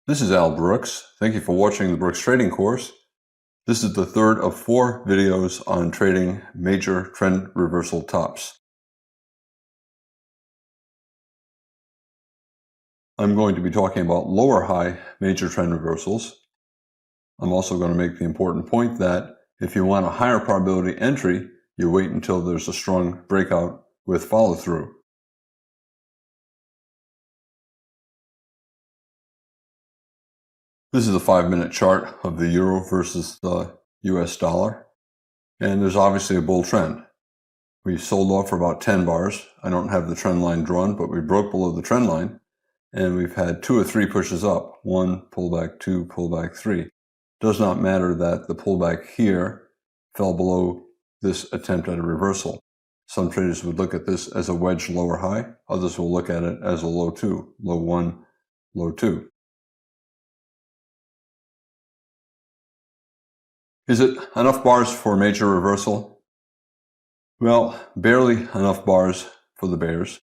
This is Al Brooks. Thank you for watching the Brooks Trading Course. This is the third of 4 videos on trading major trend reversal tops. I'm going to be talking about lower high major trend reversals. I'm also going to make the important point that if you want a higher probability entry, you wait until there's a strong breakout with follow through. This is a 5-minute chart of the euro versus the US dollar, and there's obviously a bull trend. We sold off for about 10 bars. I don't have the trend line drawn, but we broke below the trend line, and we've had 2 or 3 pushes up. 1, pullback, 2, pullback, 3. Does not matter that the pullback here fell below this attempt at a reversal. Some traders would look at this as a wedge lower high. Others will look at it as a low 2, low 1, low 2. Is it enough bars for a major reversal? Well, barely enough bars for the bears,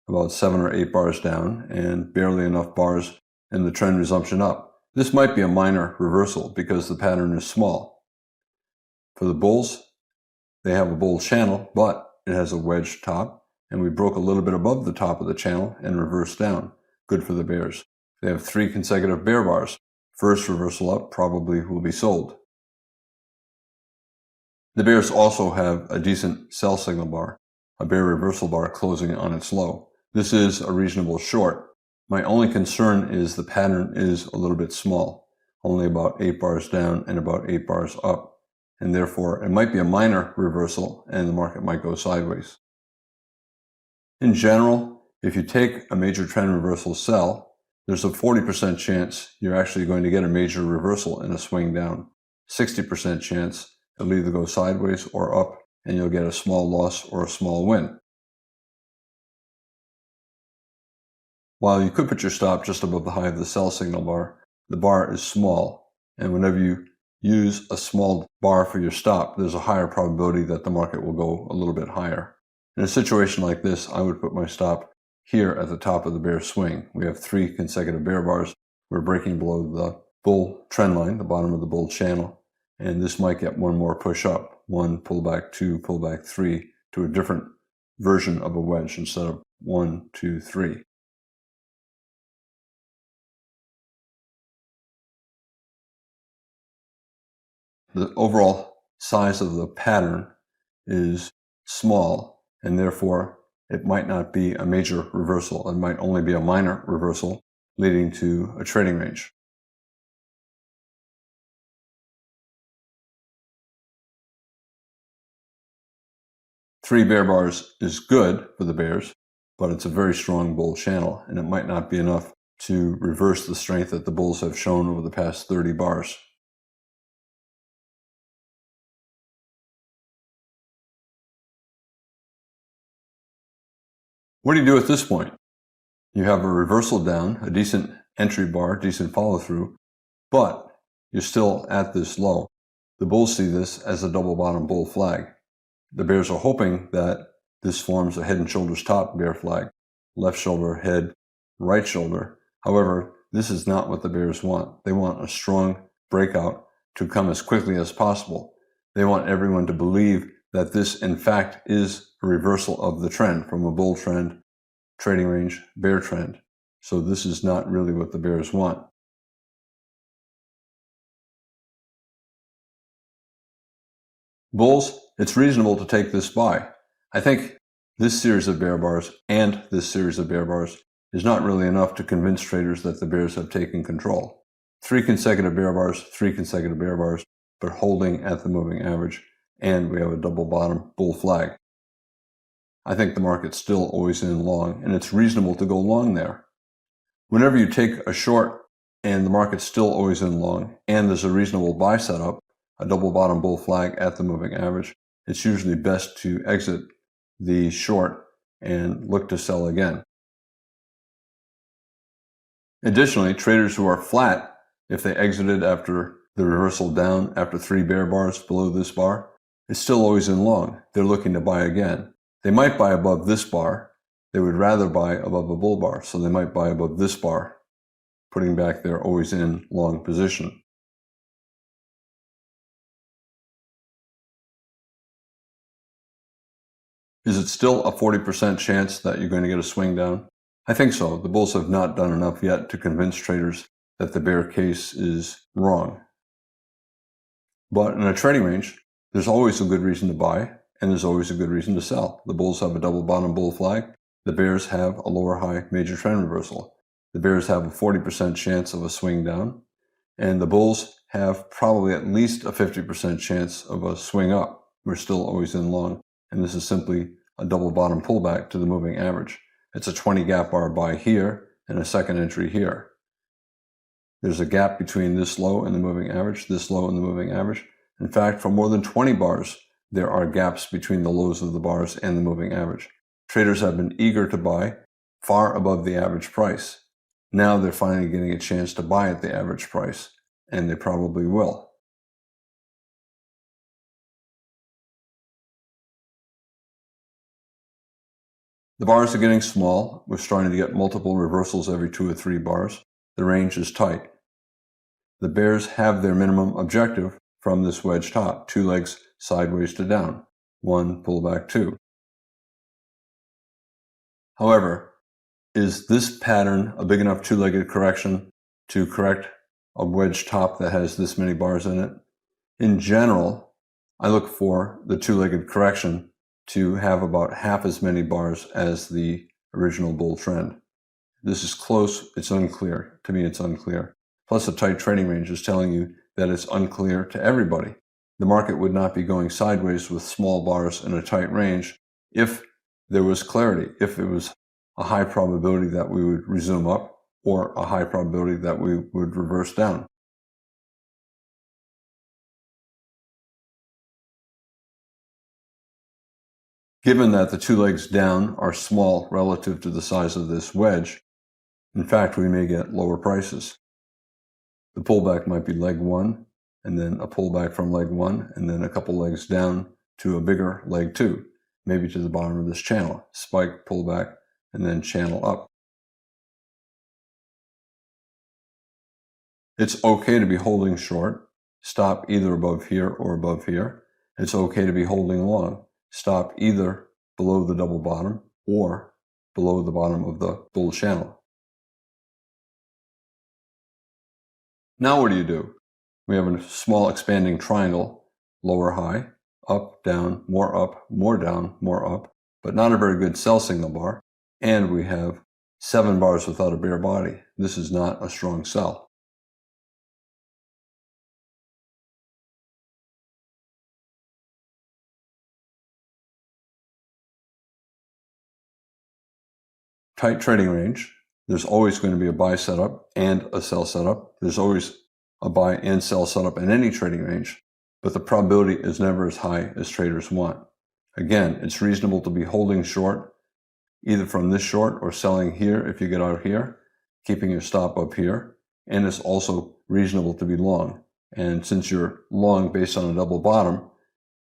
about 7 or 8 bars down, and barely enough bars in the trend resumption up. This might be a minor reversal because the pattern is small. For the bulls, they have a bull channel, but it has a wedge top, and we broke a little bit above the top of the channel and reversed down. Good for the bears. They have 3 consecutive bear bars. First reversal up probably will be sold. The bears also have a decent sell signal bar, a bear reversal bar closing on its low. This is a reasonable short. My only concern is the pattern is a little bit small, only about 8 bars down and about 8 bars up, and therefore it might be a minor reversal and the market might go sideways. In general, if you take a major trend reversal sell, there's a 40% chance you're actually going to get a major reversal in a swing down. 60% chance it'll either go sideways or up, and you'll get a small loss or a small win. While you could put your stop just above the high of the sell signal bar, the bar is small, and whenever you use a small bar for your stop, there's a higher probability that the market will go a little bit higher. In a situation like this, I would put my stop here at the top of the bear swing. We have 3 consecutive bear bars. We're breaking below the bull trend line, the bottom of the bull channel. And this might get one more push up, 1 pullback, 2 pullback, 3, to a different version of a wedge instead of 1, 2, 3. The overall size of the pattern is small, and therefore it might not be a major reversal. It might only be a minor reversal leading to a trading range. Three bear bars is good for the bears, but it's a very strong bull channel, and it might not be enough to reverse the strength that the bulls have shown over the past 30 bars. What do you do at this point? You have a reversal down, a decent entry bar, decent follow through, but you're still at this low. The bulls see this as a double bottom bull flag. The bears are hoping that this forms a head and shoulders top bear flag. Left shoulder, head, right shoulder. However, this is not what the bears want. They want a strong breakout to come as quickly as possible. They want everyone to believe that this, in fact, is a reversal of the trend from a bull trend, trading range, bear trend. So this is not really what the bears want. Bulls, it's reasonable to take this buy. I think this series of bear bars and this series of bear bars is not really enough to convince traders that the bears have taken control. 3 consecutive bear bars, 3 consecutive bear bars, but holding at the moving average, and we have a double bottom bull flag. I think the market's still always in long, and it's reasonable to go long there. Whenever you take a short and the market's still always in long, and there's a reasonable buy setup, a double bottom bull flag at the moving average, it's usually best to exit the short and look to sell again. Additionally, traders who are flat, if they exited after the reversal down after 3 bear bars below this bar, it's still always in long. They're looking to buy again. They might buy above this bar. They would rather buy above a bull bar, so they might buy above this bar. putting back their always in long position. Is it still a 40% chance that you're going to get a swing down? I think so. The bulls have not done enough yet to convince traders that the bear case is wrong. But in a trading range, there's always a good reason to buy, and there's always a good reason to sell. The bulls have a double bottom bull flag. The bears have a lower high major trend reversal. The bears have a 40% chance of a swing down, and the bulls have probably at least a 50% chance of a swing up. We're still always in long, and this is simply a double bottom pullback to the moving average. It's a 20 gap bar buy here and a second entry here. There's a gap between this low and the moving average, this low and the moving average. In fact, for more than 20 bars, there are gaps between the lows of the bars and the moving average. Traders have been eager to buy far above the average price. Now they're finally getting a chance to buy at the average price, and they probably will. The bars are getting small. We're starting to get multiple reversals every 2 or 3 bars. The range is tight. The bears have their minimum objective from this wedge top, 2 legs sideways to down, 1 pullback 2. However, is this pattern a big enough 2-legged correction to correct a wedge top that has this many bars in it? In general, I look for the 2-legged correction to have about half as many bars as the original bull trend. This is close, it's unclear. To me, it's unclear. Plus, a tight trading range is telling you that it's unclear to everybody. The market would not be going sideways with small bars in a tight range if there was clarity, if it was a high probability that we would resume up or a high probability that we would reverse down. Given that the 2 legs down are small relative to the size of this wedge, in fact, we may get lower prices. The pullback might be leg 1, and then a pullback from leg 1, and then a couple legs down to a bigger leg 2, maybe to the bottom of this channel. Spike, pullback, and then channel up. It's okay to be holding short. Stop either above here or above here. It's okay to be holding long. Stop either below the double bottom or below the bottom of the bull channel. Now what do? We have a small expanding triangle, lower high, up, down, more down, more up, but not a very good sell signal bar. And we have 7 bars without a bear body. This is not a strong sell. Tight trading range. There's always going to be a buy setup and a sell setup. There's always a buy and sell setup in any trading range, but the probability is never as high as traders want. Again, it's reasonable to be holding short, either from this short or selling here if you get out here, keeping your stop up here, and it's also reasonable to be long. And since you're long based on a double bottom,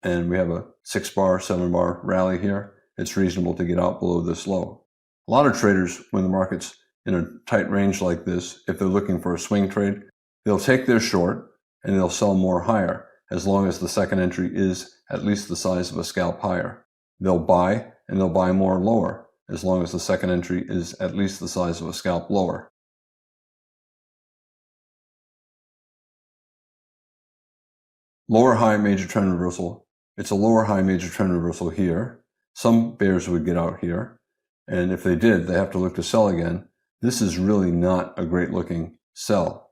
and we have a 6 bar, 7 bar rally here, it's reasonable to get out below this low. A lot of traders, when the market's in a tight range like this, if they're looking for a swing trade, they'll take their short and they'll sell more higher as long as the second entry is at least the size of a scalp higher. They'll buy and they'll buy more lower as long as the second entry is at least the size of a scalp lower. Lower high major trend reversal. It's a lower high major trend reversal here. Some bears would get out here. And if they did, they have to look to sell again. This is really not a great looking sell.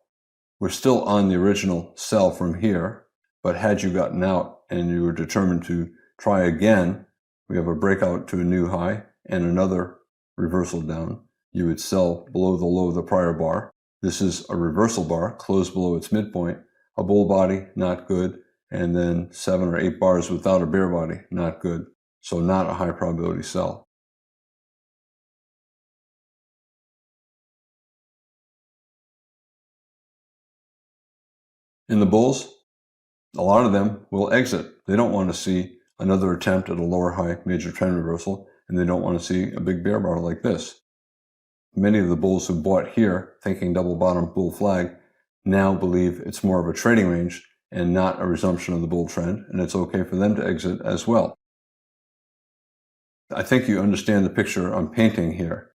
We're still on the original sell from here, but had you gotten out and you were determined to try again, we have a breakout to a new high and another reversal down. You would sell below the low of the prior bar. This is a reversal bar, closed below its midpoint. A bull body, not good. And then 7 or 8 bars without a bear body, not good. So not a high probability sell. In the bulls, a lot of them will exit. They don't want to see another attempt at a lower high major trend reversal, and they don't want to see a big bear bar like this. Many of the bulls who bought here, thinking double bottom bull flag, now believe it's more of a trading range and not a resumption of the bull trend, and it's okay for them to exit as well. I think you understand the picture I'm painting here.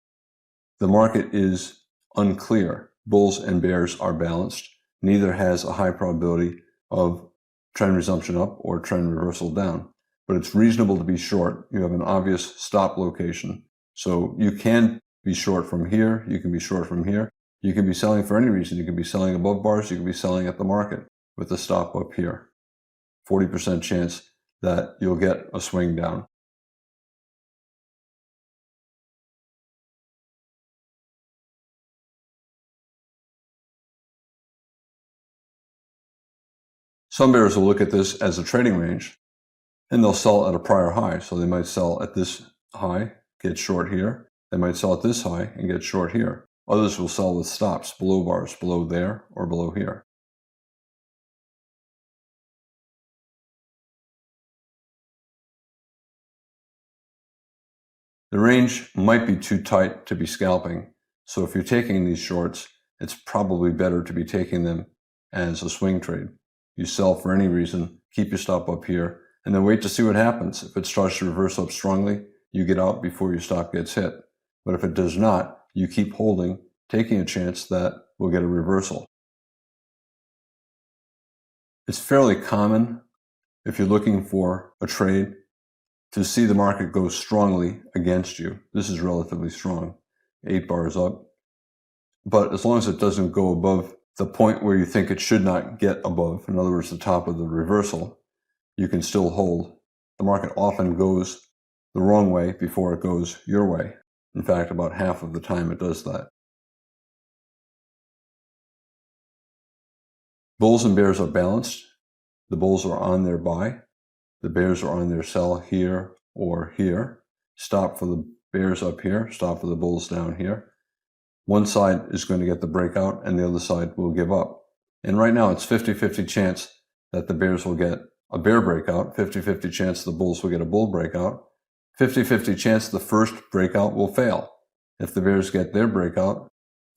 The market is unclear. Bulls and bears are balanced. Neither has a high probability of trend resumption up or trend reversal down, but it's reasonable to be short. You have an obvious stop location. So you can be short from here. You can be short from here. You can be selling for any reason. You can be selling above bars. You can be selling at the market with the stop up here. 40% chance that you'll get a swing down. Some bears will look at this as a trading range, and they'll sell at a prior high. So they might sell at this high, get short here. They might sell at this high and get short here. Others will sell with stops below bars, below there or below here. The range might be too tight to be scalping. So if you're taking these shorts, it's probably better to be taking them as a swing trade. You sell for any reason, keep your stop up here, and then wait to see what happens. If it starts to reverse up strongly, you get out before your stop gets hit. But if it does not, you keep holding, taking a chance that we'll get a reversal. It's fairly common, if you're looking for a trade, to see the market go strongly against you. This is relatively strong, 8 bars up. But as long as it doesn't go above the point where you think it should not get above, in other words, the top of the reversal, you can still hold. The market often goes the wrong way before it goes your way. In fact, about half of the time it does that. Bulls and bears are balanced. The bulls are on their buy. The bears are on their sell here or here. Stop for the bears up here, stop for the bulls down here. One side is going to get the breakout and the other side will give up. And right now it's 50-50 chance that the bears will get a bear breakout, 50-50 chance the bulls will get a bull breakout, 50-50 chance the first breakout will fail. If the bears get their breakout,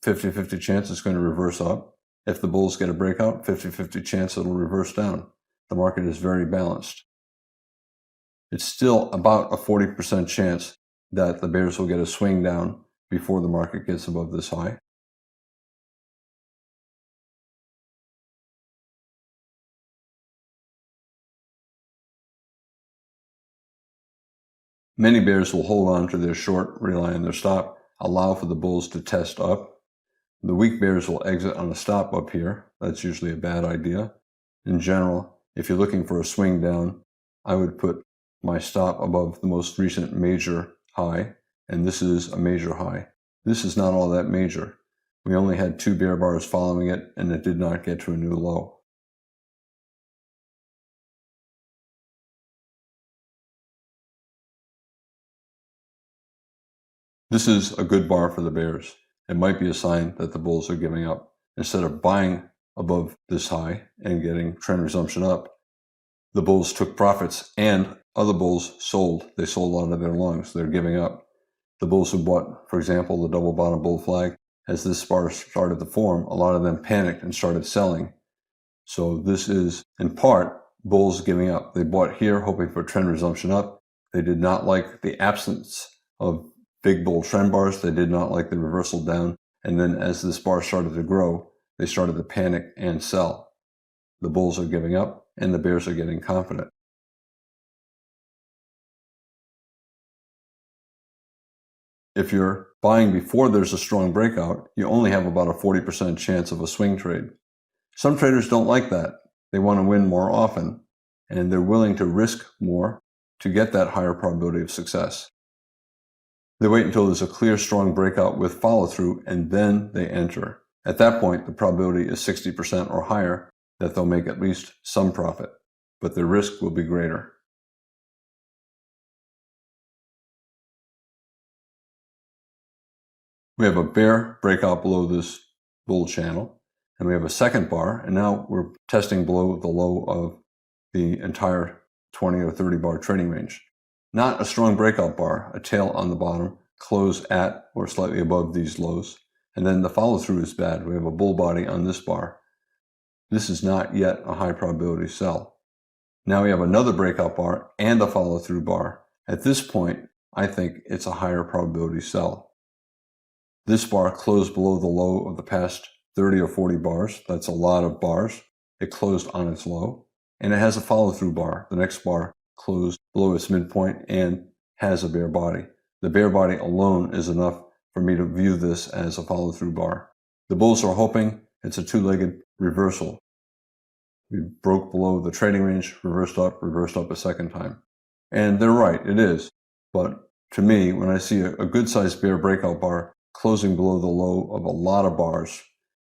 50-50 chance it's going to reverse up. If the bulls get a breakout, 50-50 chance it'll reverse down. The market is very balanced. It's still about a 40% chance that the bears will get a swing down before the market gets above this high. Many bears will hold on to their short, rely on their stop, allow for the bulls to test up. The weak bears will exit on a stop up here. That's usually a bad idea. In general, if you're looking for a swing down, I would put my stop above the most recent major high, and this is a major high. This is not all that major. We only had 2 bear bars following it, and it did not get to a new low. This is a good bar for the bears. It might be a sign that the bulls are giving up. Instead of buying above this high and getting trend resumption up, the bulls took profits and other bulls sold. They sold out of their longs. They're giving up. The bulls who bought, for example, the double bottom bull flag, as this bar started to form, a lot of them panicked and started selling. So this is, in part, bulls giving up. They bought here hoping for trend resumption up. They did not like the absence of big bull trend bars. They did not like the reversal down. And then as this bar started to grow, they started to panic and sell. The bulls are giving up and the bears are getting confident. If you're buying before there's a strong breakout, you only have about a 40% chance of a swing trade. Some traders don't like that. They want to win more often, and they're willing to risk more to get that higher probability of success. They wait until there's a clear, strong breakout with follow-through, and then they enter. At that point, the probability is 60% or higher that they'll make at least some profit, but their risk will be greater. We have a bear breakout below this bull channel, and we have a second bar, and now we're testing below the low of the entire 20 or 30 bar trading range. Not a strong breakout bar, a tail on the bottom, close at or slightly above these lows. And then the follow through is bad. We have a bull body on this bar. This is not yet a high probability sell. Now we have another breakout bar and a follow through bar. At this point, I think it's a higher probability sell. This bar closed below the low of the past 30 or 40 bars. That's a lot of bars. It closed on its low. And it has a follow through bar. The next bar closed below its midpoint and has a bear body. The bear body alone is enough for me to view this as a follow through bar. The bulls are hoping it's a two-legged reversal. We broke below the trading range, reversed up a second time. And they're right, it is. But to me, when I see a good-sized bear breakout bar closing below the low of a lot of bars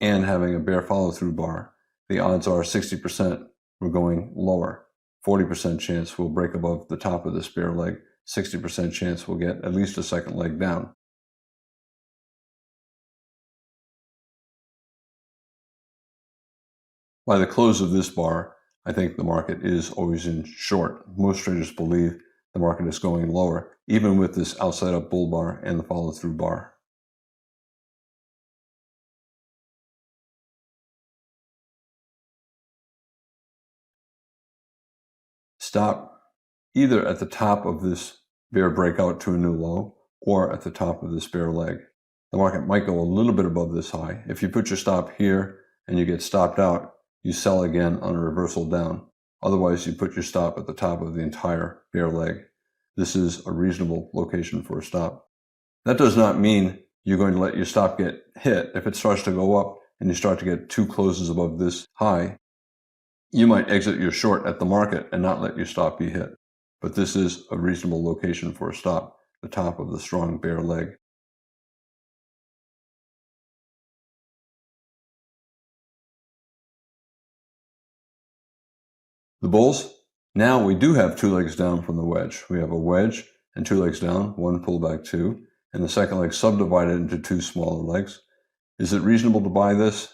and having a bear follow-through bar, the odds are 60% we're going lower. 40% chance we'll break above the top of this bear leg. 60% chance we'll get at least a second leg down. By the close of this bar, I think the market is always in short. Most traders believe the market is going lower, even with this outside up bull bar and the follow through bar. Stop either at the top of this bear breakout to a new low or at the top of this bear leg. The market might go a little bit above this high. If you put your stop here and you get stopped out, you sell again on a reversal down. Otherwise, you put your stop at the top of the entire bear leg. This is a reasonable location for a stop. That does not mean you're going to let your stop get hit. If it starts to go up and you start to get two closes above this high, you might exit your short at the market and not let your stop be hit. But this is a reasonable location for a stop, the top of the strong bear leg. The bulls, now we do have two legs down from the wedge. We have a wedge and two legs down, one pullback two, and the second leg subdivided into two smaller legs. Is it reasonable to buy this?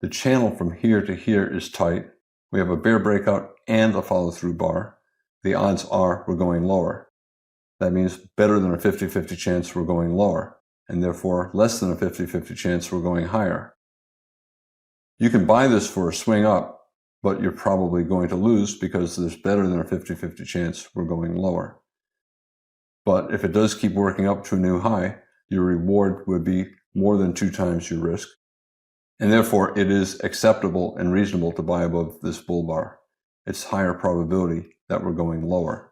The channel from here to here is tight. We have a bear breakout and a follow-through bar. The odds are we're going lower. That means better than a 50-50 chance we're going lower, and therefore less than a 50-50 chance we're going higher. You can buy this for a swing up, but you're probably going to lose because there's better than a 50-50 chance we're going lower. But if it does keep working up to a new high, your reward would be more than 2 times your risk. And therefore, it is acceptable and reasonable to buy above this bull bar. It's higher probability that we're going lower.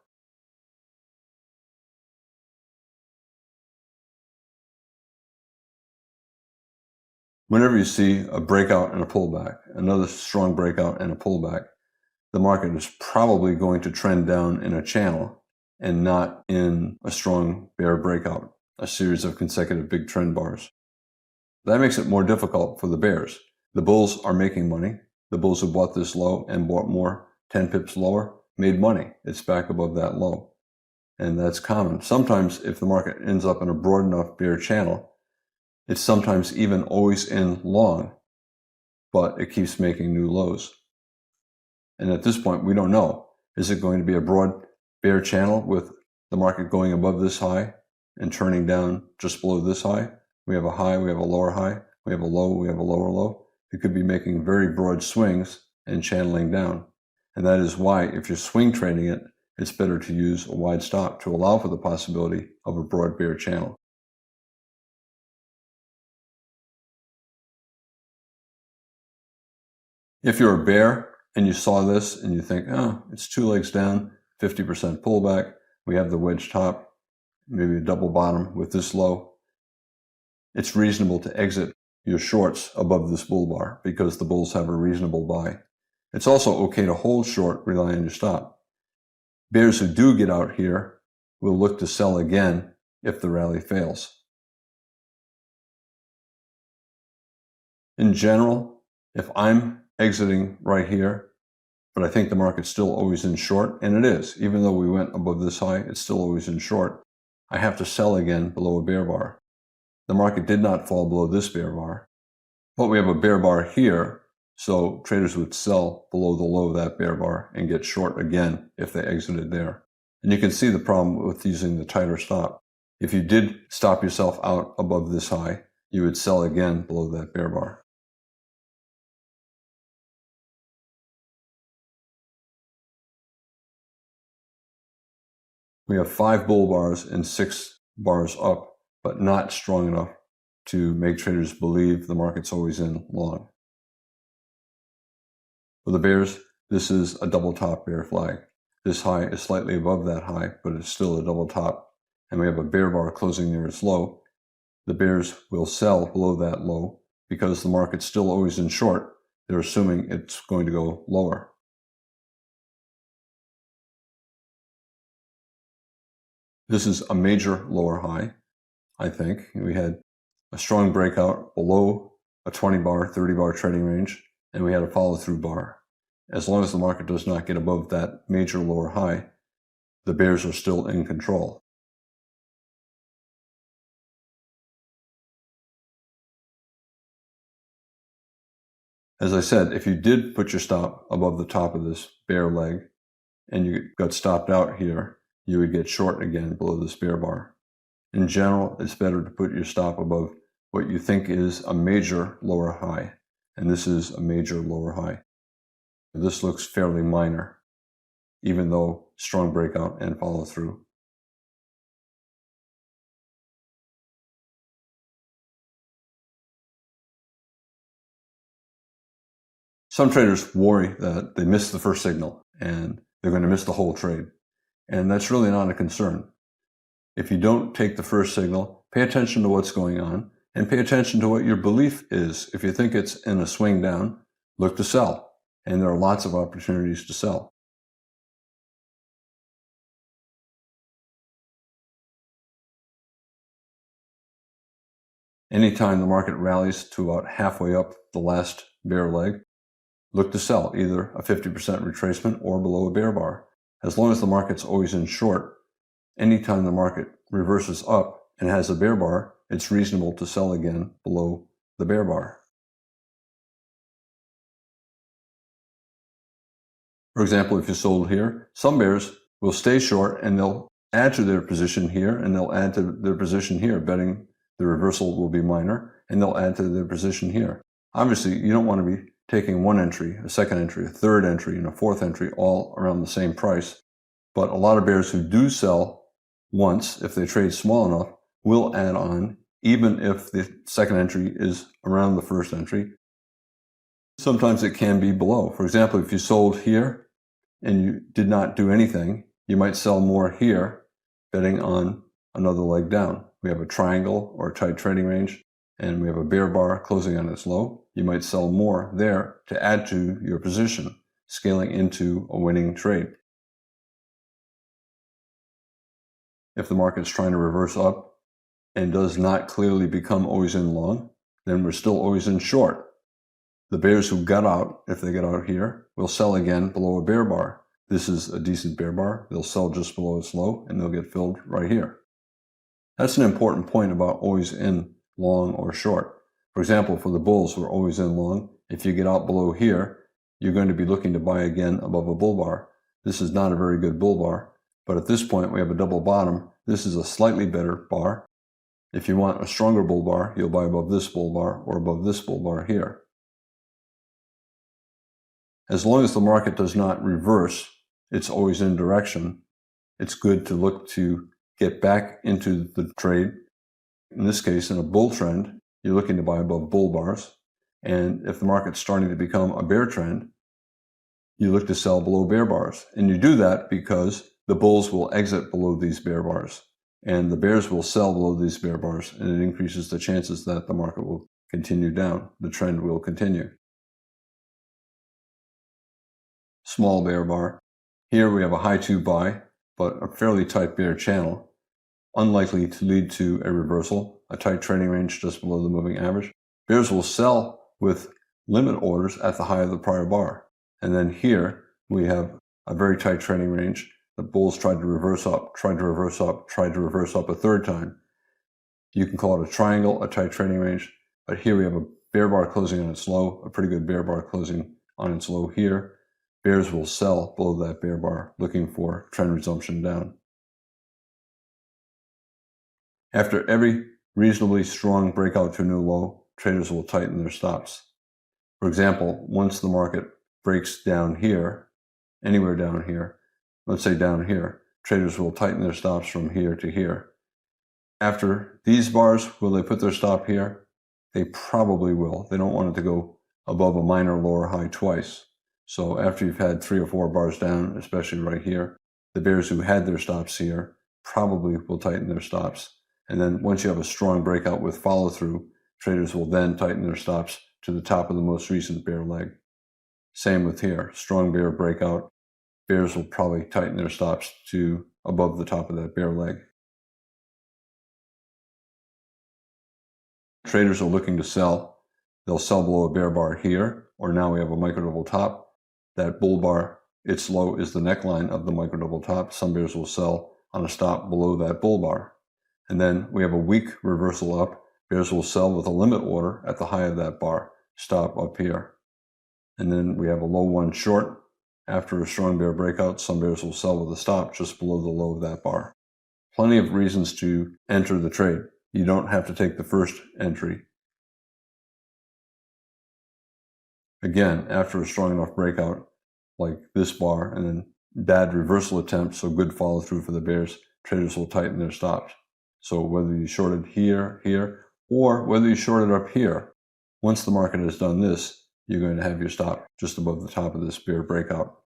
Whenever you see a breakout and a pullback, another strong breakout and a pullback, the market is probably going to trend down in a channel and not in a strong bear breakout, a series of consecutive big trend bars. That makes it more difficult for the bears. The bulls are making money. The bulls who bought this low and bought more 10 pips lower made money. It's back above that low. And that's common. Sometimes if the market ends up in a broad enough bear channel, it's sometimes even always in long, but it keeps making new lows. And at this point, we don't know. Is it going to be a broad bear channel with the market going above this high and turning down just below this high? We have a high, we have a lower high, we have a low, we have a lower low. It could be making very broad swings and channeling down. And that is why if you're swing trading it, it's better to use a wide stop to allow for the possibility of a broad bear channel. If you're a bear and you saw this and you think, oh, it's 2 legs down, 50% pullback, we have the wedge top, maybe a double bottom with this low, it's reasonable to exit your shorts above this bull bar because the bulls have a reasonable buy. It's also okay to hold short, rely on your stop. Bears who do get out here will look to sell again if the rally fails. In general, if I'm exiting right here, but I think the market's still always in short, and it is, even though we went above this high, it's still always in short, I have to sell again below a bear bar. The market did not fall below this bear bar, but we have a bear bar here, so traders would sell below the low of that bear bar and get short again if they exited there. And you can see the problem with using the tighter stop. If you did stop yourself out above this high, you would sell again below that bear bar. We have 5 bull bars and 6 bars up, but not strong enough to make traders believe the market's always in long. For the bears, this is a double top bear flag. This high is slightly above that high, but it's still a double top. And we have a bear bar closing near its low. The bears will sell below that low because the market's still always in short. They're assuming it's going to go lower. This is a major lower high, I think. We had a strong breakout below a 20 bar, 30 bar trading range, and we had a follow through bar. As long as the market does not get above that major lower high, the bears are still in control. As I said, if you did put your stop above the top of this bear leg and you got stopped out here, you would get short again below this bear bar. In general, it's better to put your stop above what you think is a major lower high, and this is a major lower high. This looks fairly minor, even though strong breakout and follow through. Some traders worry that they missed the first signal and they're going to miss the whole trade. And that's really not a concern. If you don't take the first signal, pay attention to what's going on and pay attention to what your belief is. If you think it's in a swing down, look to sell. And there are lots of opportunities to sell. Anytime the market rallies to about halfway up the last bear leg, look to sell, either a 50% retracement or below a bear bar. As long as the market's always in short, anytime the market reverses up and has a bear bar, it's reasonable to sell again below the bear bar. For example, if you sold here, some bears will stay short and they'll add to their position here and they'll add to their position here, betting the reversal will be minor, and they'll add to their position here. Obviously, you don't want to be taking one entry, a second entry, a third entry, and a fourth entry all around the same price. But a lot of bears who do sell once, if they trade small enough, will add on, even if the second entry is around the first entry. Sometimes it can be below. For example, if you sold here and you did not do anything, you might sell more here, betting on another leg down. We have a triangle or a tight trading range, and we have a bear bar closing on its low. You might sell more there to add to your position, scaling into a winning trade. If the market's trying to reverse up and does not clearly become always in long, then we're still always in short. The bears who got out, if they get out here, will sell again below a bear bar. This is a decent bear bar. They'll sell just below its low, and they'll get filled right here. That's an important point about always in long or short. For example, for the bulls, we're always in long. If you get out below here, you're going to be looking to buy again above a bull bar. This is not a very good bull bar, but at this point we have a double bottom. This is a slightly better bar. If you want a stronger bull bar, you'll buy above this bull bar or above this bull bar here. As long as the market does not reverse, it's always in direction. It's good to look to get back into the trade. In this case, in a bull trend, you're looking to buy above bull bars. And if the market's starting to become a bear trend, you look to sell below bear bars. And you do that because the bulls will exit below these bear bars and the bears will sell below these bear bars, and it increases the chances that the market will continue down. The trend will continue. Small bear bar. Here we have a high 2 buy, but a fairly tight bear channel, unlikely to lead to a reversal, a tight trading range just below the moving average. Bears will sell with limit orders at the high of the prior bar. And then here we have a very tight trading range. The bulls tried to reverse up, tried to reverse up, tried to reverse up a third time. You can call it a triangle, a tight trading range, but here we have a bear bar closing on its low, a pretty good bear bar closing on its low here. Bears will sell below that bear bar, looking for trend resumption down. After every reasonably strong breakout to a new low, traders will tighten their stops. For example, once the market breaks down here, anywhere down here, let's say down here, traders will tighten their stops from here to here. After these bars, will they put their stop here? They probably will. They don't want it to go above a minor lower high twice. So after you've had 3 or 4 bars down, especially right here, the bears who had their stops here probably will tighten their stops. And then once you have a strong breakout with follow through, traders will then tighten their stops to the top of the most recent bear leg. Same with here, strong bear breakout, bears will probably tighten their stops to above the top of that bear leg. Traders are looking to sell. They'll sell below a bear bar here, or now we have a micro double top. That bull bar, its low is the neckline of the micro double top. Some bears will sell on a stop below that bull bar. And then we have a weak reversal up. Bears will sell with a limit order at the high of that bar, stop up here. And then we have a low one short. After a strong bear breakout, some bears will sell with a stop just below the low of that bar. Plenty of reasons to enter the trade. You don't have to take the first entry. Again, after a strong enough breakout like this bar and then bad reversal attempt, so good follow through for the bears, traders will tighten their stops. So whether you shorted here, here, or whether you shorted up here, once the market has done this, you're going to have your stop just above the top of this bear breakout.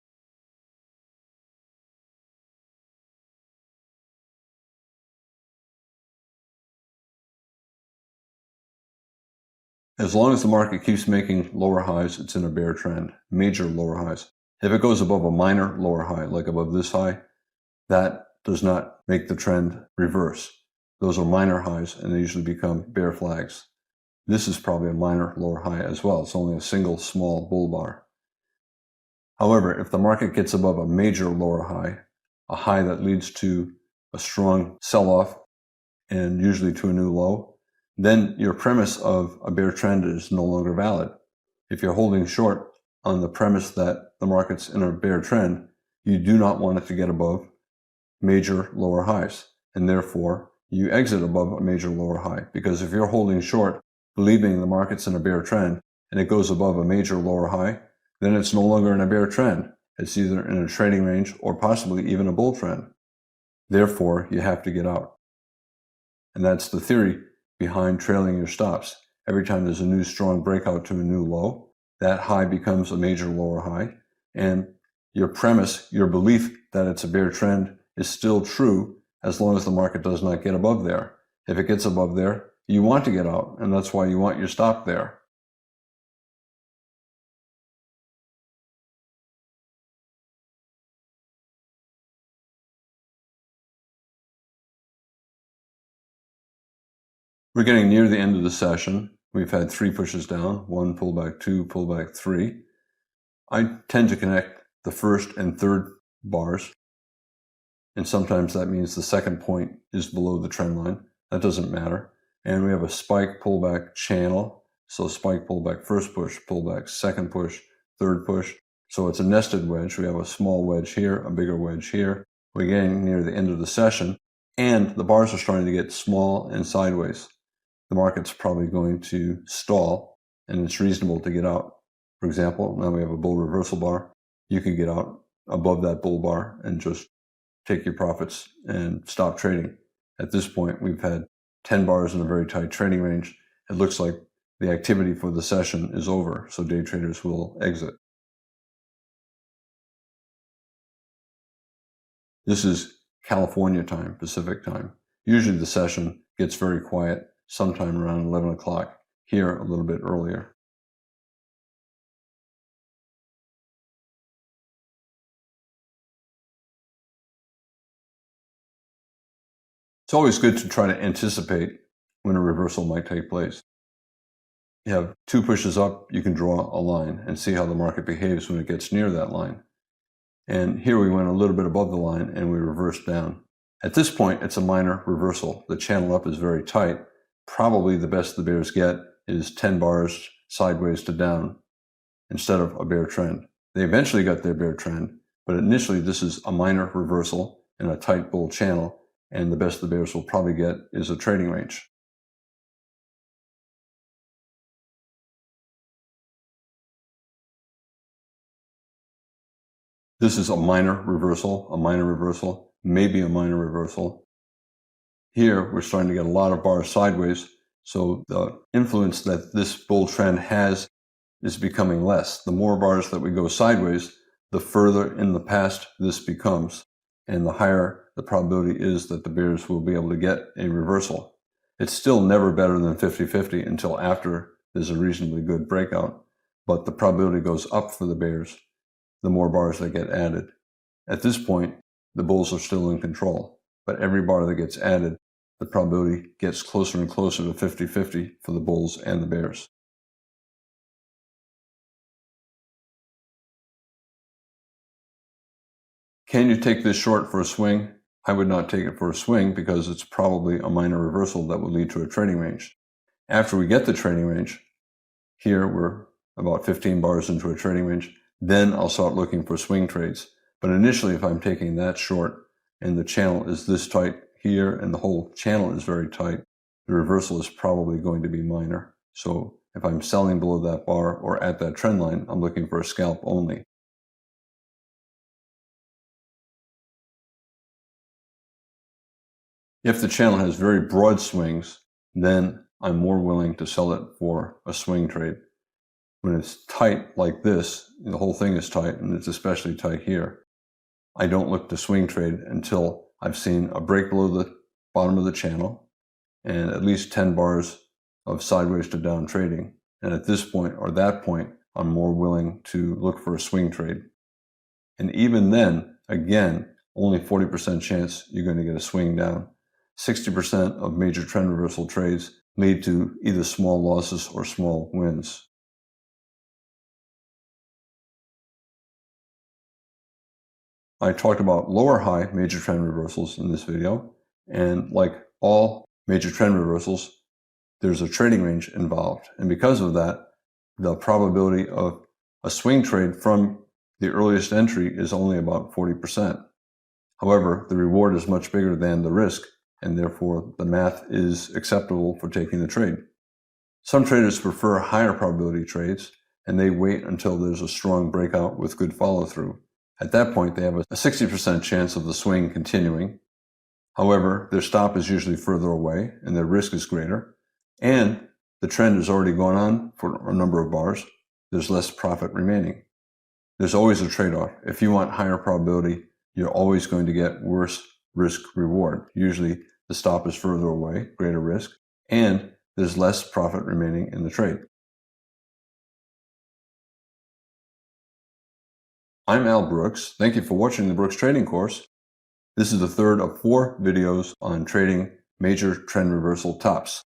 As long as the market keeps making lower highs, it's in a bear trend, major lower highs. If it goes above a minor lower high, like above this high, that does not make the trend reverse. Those are minor highs, and they usually become bear flags. This is probably a minor lower high as well. It's only a single small bull bar. However, if the market gets above a major lower high, a high that leads to a strong sell-off and usually to a new low, then your premise of a bear trend is no longer valid. If you're holding short on the premise that the market's in a bear trend, you do not want it to get above major lower highs, and therefore you exit above a major lower high. Because if you're holding short, believing the market's in a bear trend, and it goes above a major lower high, then it's no longer in a bear trend. It's either in a trading range or possibly even a bull trend. Therefore, you have to get out. And that's the theory behind trailing your stops. Every time there's a new strong breakout to a new low, that high becomes a major lower high, and your premise, your belief that it's a bear trend is still true as long as the market does not get above there. If it gets above there, you want to get out, and that's why you want your stop there. We're getting near the end of the session. We've had 3 pushes down, 1 pullback, 2 pullback, 3. I tend to connect the first and third bars, and sometimes that means the second point is below the trend line. That doesn't matter. And we have a spike pullback channel. So spike pullback, first push, pullback, second push, third push. So it's a nested wedge. We have a small wedge here, a bigger wedge here. We're getting near the end of the session, and the bars are starting to get small and sideways. The market's probably going to stall, and it's reasonable to get out. For example, now we have a bull reversal bar. You could get out above that bull bar and just take your profits and stop trading. At this point, we've had 10 bars in a very tight trading range. It looks like the activity for the session is over, so day traders will exit. This is California time, Pacific time. Usually the session gets very quiet sometime around 11 o'clock, here a little bit earlier. It's always good to try to anticipate when a reversal might take place. You have 2 pushes up, you can draw a line and see how the market behaves when it gets near that line. And here we went a little bit above the line and we reversed down. At this point, it's a minor reversal. The channel up is very tight. Probably the best the bears get is 10 bars sideways to down instead of a bear trend. They eventually got their bear trend, but initially this is a minor reversal in a tight bull channel, and the best the bears will probably get is a trading range. This is a minor reversal, maybe a minor reversal. Here, we're starting to get a lot of bars sideways, so the influence that this bull trend has is becoming less. The more bars that we go sideways, the further in the past this becomes, and the higher the probability is that the bears will be able to get a reversal. It's still never better than 50-50 until after there's a reasonably good breakout, but the probability goes up for the bears the more bars that get added. At this point, the bulls are still in control, but every bar that gets added, the probability gets closer and closer to 50-50 for the bulls and the bears. Can you take this short for a swing? I would not take it for a swing because it's probably a minor reversal that will lead to a trading range. After we get the trading range, here we're about 15 bars into a trading range, then I'll start looking for swing trades. But initially, if I'm taking that short and the channel is this tight here and the whole channel is very tight, the reversal is probably going to be minor. So if I'm selling below that bar or at that trend line, I'm looking for a scalp only. If the channel has very broad swings, then I'm more willing to sell it for a swing trade. When it's tight like this, the whole thing is tight, and it's especially tight here, I don't look to swing trade until I've seen a break below the bottom of the channel and at least 10 bars of sideways to down trading. And at this point or that point, I'm more willing to look for a swing trade. And even then, again, only 40% chance you're going to get a swing down. 60% of major trend reversal trades lead to either small losses or small wins. I talked about lower high major trend reversals in this video, and like all major trend reversals, there's a trading range involved. And because of that, the probability of a swing trade from the earliest entry is only about 40%. However, the reward is much bigger than the risk, and therefore the math is acceptable for taking the trade. Some traders prefer higher probability trades, and they wait until there's a strong breakout with good follow-through. At that point, they have a 60% chance of the swing continuing. However, their stop is usually further away, and their risk is greater, and the trend has already gone on for a number of bars. There's less profit remaining. There's always a trade-off. If you want higher probability, you're always going to get worse risk-reward. Usually, the stop is further away, greater risk, and there's less profit remaining in the trade. I'm Al Brooks. Thank you for watching the Brooks Trading Course. This is the third of 4 videos on trading major trend reversal tops.